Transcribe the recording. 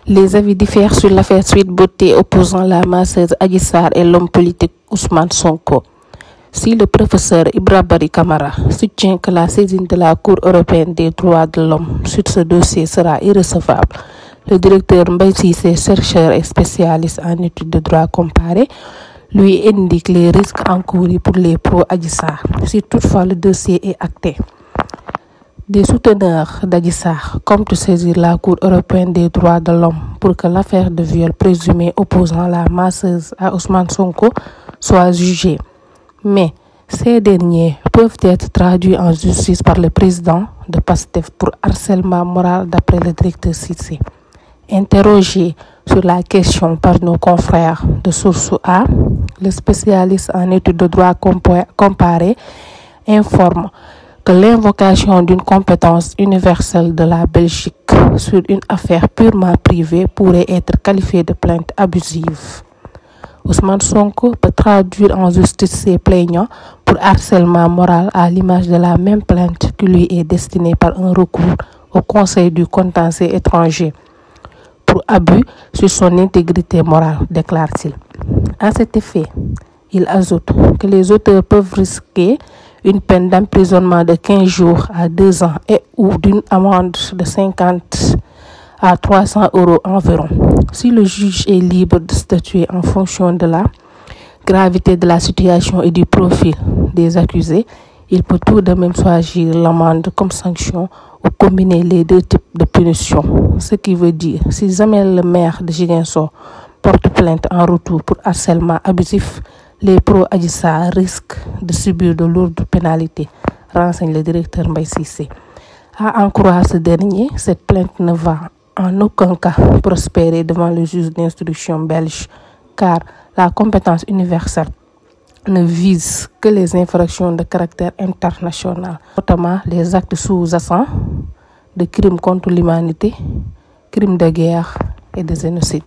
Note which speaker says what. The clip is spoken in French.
Speaker 1: Les avis diffèrent sur l'affaire Sweet Beauté opposant la masseuse Adji Sarr et l'homme politique Ousmane Sonko. Si le professeur Ibra Bari Kamara soutient que la saisine de la Cour européenne des droits de l'homme sur ce dossier sera irrecevable, le directeur Mbaye Cissé, chercheur et spécialiste en études de droit comparé, lui indique les risques encourus pour les pro-Adji Sarr si toutefois le dossier est acté. Des souteneurs d'Adji Sarr comptent saisir la Cour européenne des droits de l'homme pour que l'affaire de viol présumé opposant la masseuse à Ousmane Sonko soit jugée. Mais ces derniers peuvent être traduits en justice par le président de PASTEF pour harcèlement moral d'après le directeur Cissé. Interrogé sur la question par nos confrères de Source A, le spécialiste en études de droit comparé informe que l'invocation d'une compétence universelle de la Belgique sur une affaire purement privée pourrait être qualifiée de plainte abusive. Ousmane Sonko peut traduire en justice ses plaignants pour harcèlement moral à l'image de la même plainte qui lui est destinée par un recours au Conseil du contentieux étranger pour abus sur son intégrité morale, déclare-t-il. À cet effet, il ajoute que les auteurs peuvent risquer une peine d'emprisonnement de 15 jours à 2 ans et ou d'une amende de 50 à 300 € environ. Si le juge est libre de statuer en fonction de la gravité de la situation et du profil des accusés, il peut tout de même choisir l'amende comme sanction ou combiner les deux types de punitions. Ce qui veut dire, si jamais le maire de Ziguinchor porte plainte en retour pour harcèlement abusif, les pro-Adji Sarr risquent de subir de lourdes pénalités, renseigne le directeur Mbaye Cissé. À en croire ce dernier, cette plainte ne va en aucun cas prospérer devant le juge d'instruction belge, car la compétence universelle ne vise que les infractions de caractère international, notamment les actes sous-jacents de crimes contre l'humanité, crimes de guerre et de génocide.